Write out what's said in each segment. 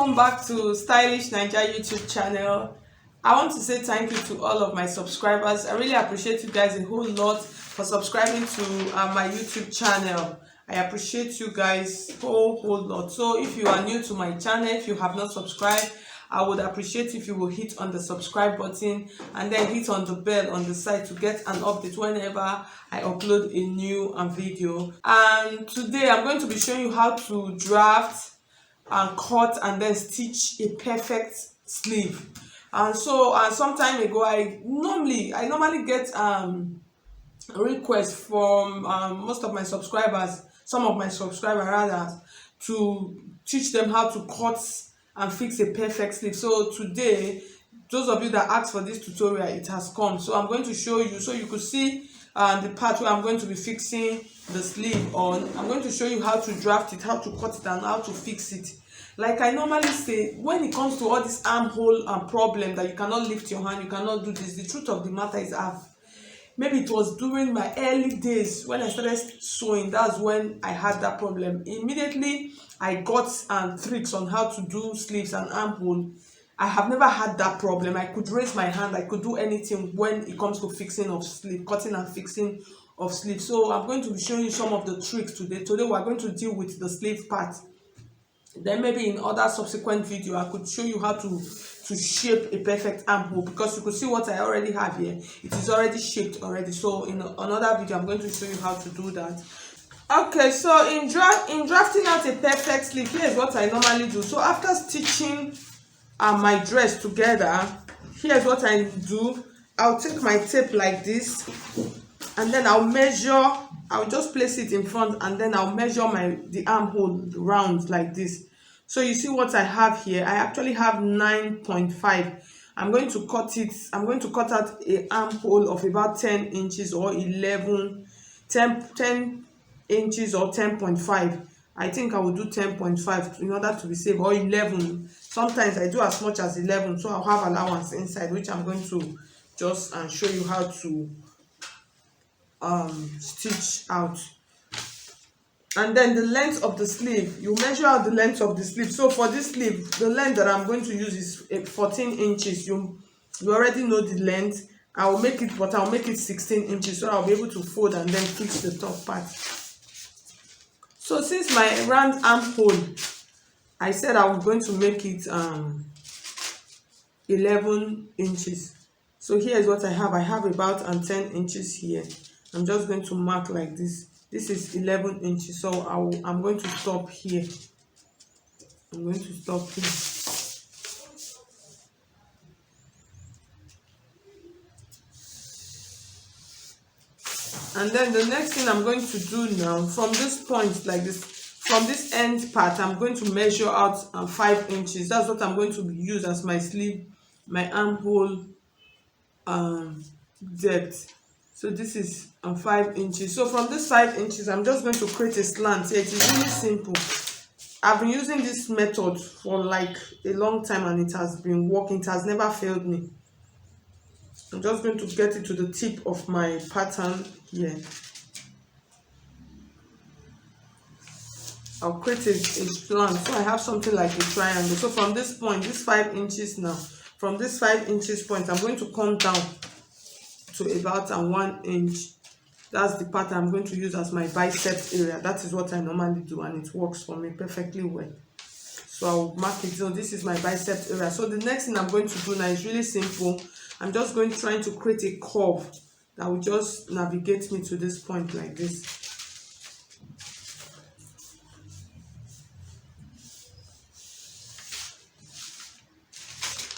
welcome back to Stylish Naija YouTube channel. I want to say thank you to all of my subscribers. I really appreciate you guys a whole lot for subscribing to my YouTube channel. I appreciate you guys a whole lot. So if you are new to my channel, if you have not subscribed, I would appreciate if you will hit on the subscribe button and then hit on the bell on the side to get an update whenever I upload a new video. And today I'm going to be showing you how to draft and cut and then stitch a perfect sleeve. And so some time ago I normally get requests from most of my subscribers, some of my subscribers rather, to teach them how to cut and fix a perfect sleeve. So today, those of you that asked for this tutorial, it has come. So I'm going to show you, so you could see the part where I'm going to be fixing the sleeve on. I'm going to show you how to draft it, how to cut it, and how to fix it. Like I normally say, when it comes to all this armhole and problem that you cannot lift your hand, you cannot do this, the truth of the matter is maybe it was during my early days when I started sewing. That's when I had that problem. Immediately I got tricks on how to do sleeves and armhole. I have never had that problem. I could raise my hand, I could do anything when it comes to fixing of sleeve, cutting and fixing of sleeve. So I'm going to be showing you some of the tricks today. Today we're going to deal with the sleeve part. Then maybe in other subsequent video I could show you how to shape a perfect armhole, because you could see what I already have here. It is already shaped already. So in another video I'm going to show you how to do that. Okay, so in drafting out a perfect sleeve, here's what I normally do. So after stitching my dress together, here's what I do. I'll take my tape like this and then I'll just place it in front and then I'll measure the armhole round like this. So you see what I have here. I actually have 9.5. I'm going to cut out an armhole of about 10 inches or 10 inches or 10.5. I think I will do 10.5 in order to be safe, or 11. Sometimes I do as much as 11, so I'll have allowance inside, which I'm going to just show you how to stitch out. And then the length of the sleeve, you measure out the length of the sleeve. So for this sleeve, the length that I'm going to use is 14 inches. You already know the length. I'll make it 16 inches, so I'll be able to fold and then fix the top part. So since my round armhole, I said I was going to make it 11 inches. So here's what I have. I have about 10 inches here. I'm just going to mark like this. This is 11 inches, so I'm going to stop here. I'm going to stop here. And then the next thing I'm going to do now, from this point like this, from this end part, I'm going to measure out 5 inches. That's what I'm going to use as my sleeve, my armhole depth. So this is 5 inches. So from this 5 inches, I'm just going to create a slant here. It is really simple. I've been using this method for like a long time and it has been working. It has never failed me. I'm just going to get it to the tip of my pattern here. I'll create a slant. So I have something like a triangle. So from this point, this 5 inches now, from this 5 inches point, I'm going to come down to about 1 inch. That's the pattern I'm going to use as my biceps area. That is what I normally do and it works for me perfectly well. So I'll mark it. So this is my biceps area. So the next thing I'm going to do now is really simple. I'm just trying to create a curve that will just navigate me to this point like this.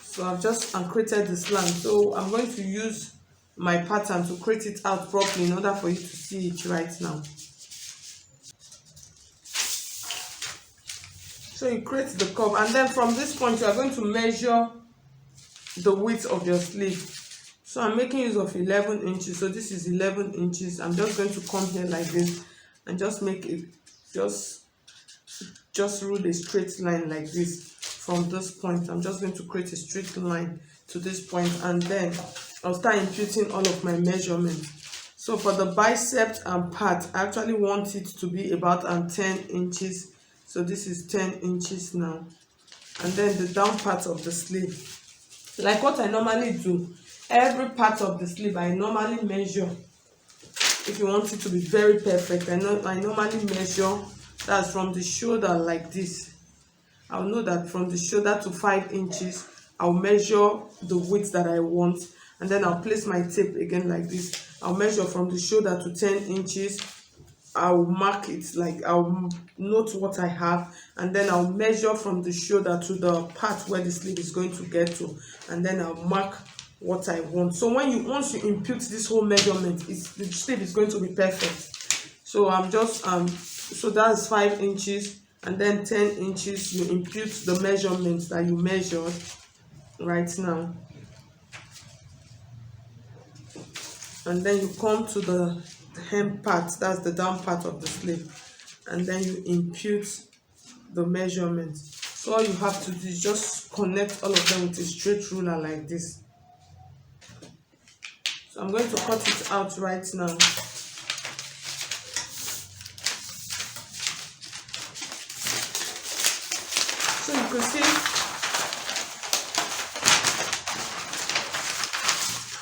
So I've just created the slant. So I'm going to use my pattern to create it out properly in order for you to see it right now. So you create the curve and then from this point you are going to measure the width of your sleeve. So I'm making use of 11 inches. So this is 11 inches. I'm just going to come here like this and just make it, just rule a straight line like this from this point. I'm just going to create a straight line to this point and then I'll start imputing all of my measurements. So for the bicep part, I actually want it to be about 10 inches. So this is 10 inches now. and then the down part of the sleeve. Like what I normally do, every part of the sleeve I normally measure. If you want it to be very perfect, I normally measure. That's from the shoulder like this. I'll know that from the shoulder to 5 inches, I'll measure the width that I want, and then I'll place my tape again like this. I'll measure from the shoulder to 10 inches. I'll mark it, like I'll note what I have, and then I'll measure from the shoulder to the part where the sleeve is going to get to, and then I'll mark what I want. So once you impute this whole measurement, the sleeve is going to be perfect. So I'm just so that's 5 inches, and then 10 inches you impute the measurements that you measured right now, and then you come to the hem part, that's the down part of the sleeve, and then you impute the measurement. So all you have to do is just connect all of them with a straight ruler like this. So I'm going to cut it out right now. So you can see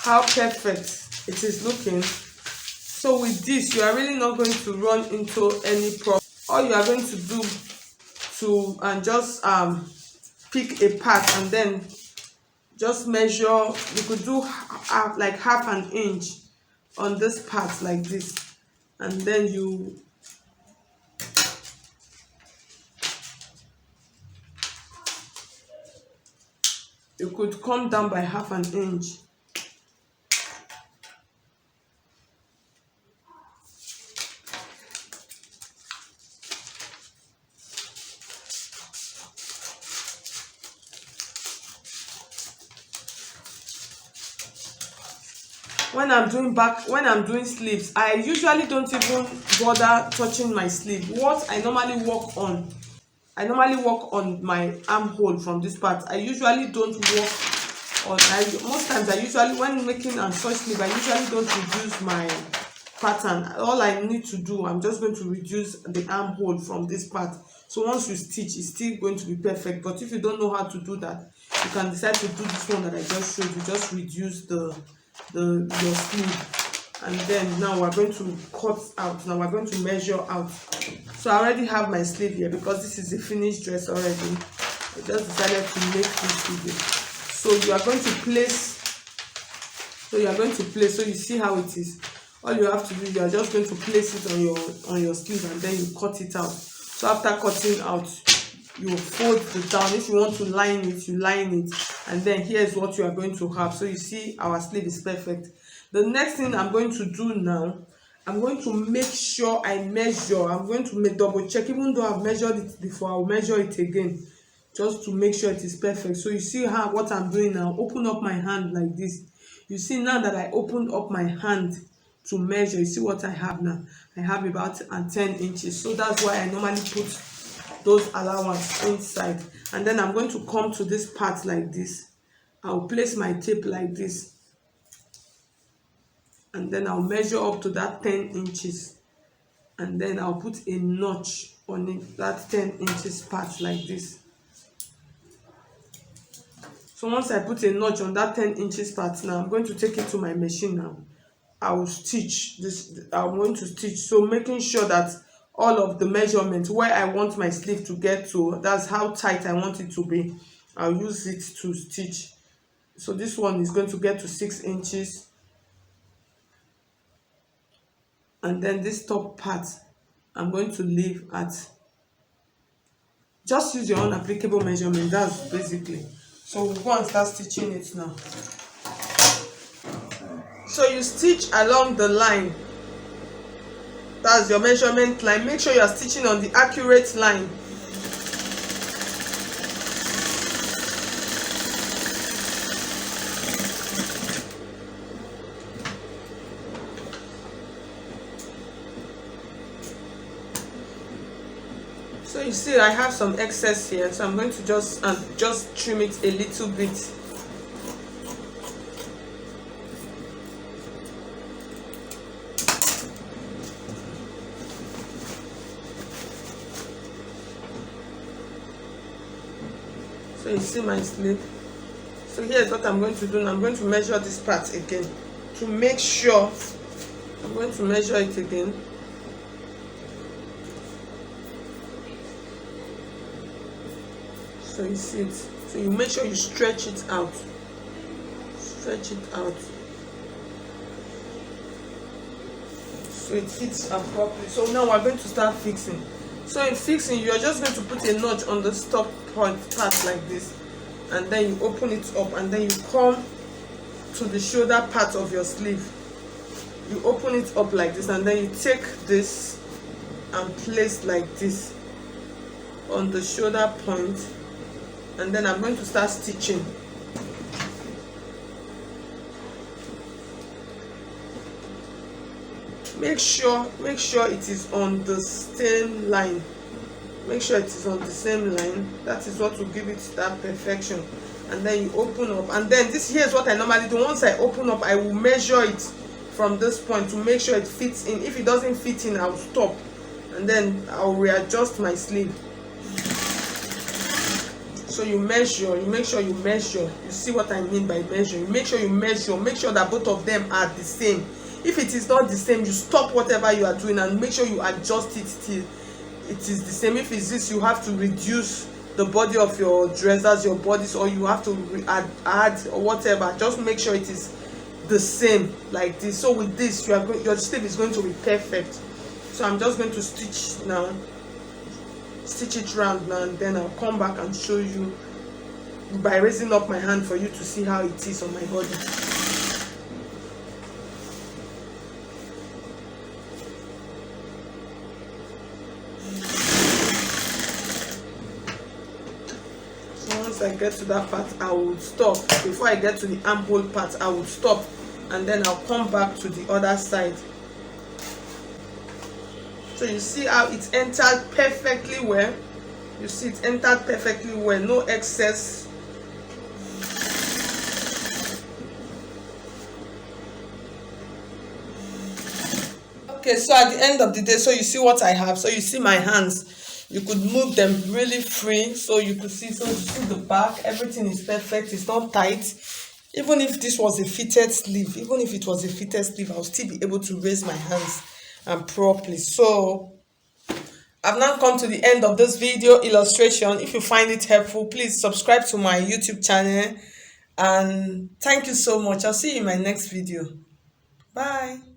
how perfect it is looking. So with this, you are really not going to run into any problem. All you are going to do just pick a part and then just measure. You could do like half an inch on this part like this, and then you could come down by half an inch. When I'm doing sleeves, I usually don't even bother touching my sleeve. What I normally work on, my armhole from this part. I usually don't work on, most times I usually, when making and such sleeve, I usually don't reduce my pattern. All I need to do, I'm just going to reduce the armhole from this part. So once you stitch, it's still going to be perfect. But if you don't know how to do that, you can decide to do this one that I just showed you. Just reduce your sleeve, and then now we're going to cut out. Now we're going to measure out. So I already have my sleeve here because this is a finished dress already. I just decided to make this video. So you are going to place, so you see how it is. All you have to do, you are just going to place it on your sleeve, and then you cut it out. So after cutting out, you fold it down. If you want to line it, you line it, and then here's what you are going to have. So you see our sleeve is perfect. The next thing I'm going to do now, I'm going to make sure I measure. I'm going to double check. Even though I've measured it before, I'll measure it again just to make sure it is perfect. So you see what I'm doing now. Open up my hand like this. You see now that I opened up my hand to measure, you see what I have now. I have about 10 inches. So that's why I normally put those allowance inside. And then I'm going to come to this part like this. I'll place my tape like this, and then I'll measure up to that 10 inches, and then I'll put a notch on it, that 10 inches part like this. So once I put a notch on that 10 inches part, now I'm going to take it to my machine. Now I will stitch this. I'm going to stitch, so making sure that all of the measurements where I want my sleeve to get to, that's how tight I want it to be, I'll use it to stitch. So this one is going to get to 6 inches, and then this top part I'm going to leave at, just use your own applicable measurement. That's basically. So we'll go and start stitching it now. So you stitch along the line, that's your measurement line. Make sure you are stitching on the accurate line. So you see I have some excess here, so I'm going to just trim it a little bit. So you see my sleeve. So here's what I'm going to do now. I'm going to measure this part again to make sure. I'm going to measure it again. So you see it. So you make sure you stretch it out. Stretch it out. So it fits up properly. So now we're going to start fixing. So in fixing, you're just going to put a notch on the stop part like this, and then you open it up, and then you come to the shoulder part of your sleeve. You open it up like this, and then you take this and place like this on the shoulder point, and then I'm going to start stitching. Make sure it is on the same line. Make sure it is on the same line. That is what will give it that perfection. And then you open up, and then this here is what I normally do. Once I open up, I will measure it from this point to make sure it fits in. If it doesn't fit in, I'll stop, and then I'll readjust my sleeve. So you measure, you make sure you measure. You see what I mean by measure. You make sure you measure, make sure that both of them are the same. If it is not the same, you stop whatever you are doing and make sure you adjust it till it is the same. If it's this, you have to reduce the body of your dressers, your bodies, or you have to add or whatever. Just make sure it is the same like this. So with this, your sleeve is going to be perfect. So I'm just going to stitch now. Stitch it round now, and then I'll come back and show you by raising up my hand for you to see how it is on my body. So once I get to that part, I will stop. Before I get to the armhole part, I will stop, and then I'll come back to the other side. So you see how it entered perfectly well. You see it entered perfectly well, no excess. Okay, so at the end of the day, so you see what I have. So you see my hands. You could move them really free. So you could see, so you see the back, everything is perfect. It's not tight. Even if this was a fitted sleeve, even if it was a fitted sleeve, I'll still be able to raise my hands and properly. So I've now come to the end of this video illustration. If you find it helpful, please subscribe to my YouTube channel, and thank you so much. I'll see you in my next video. Bye.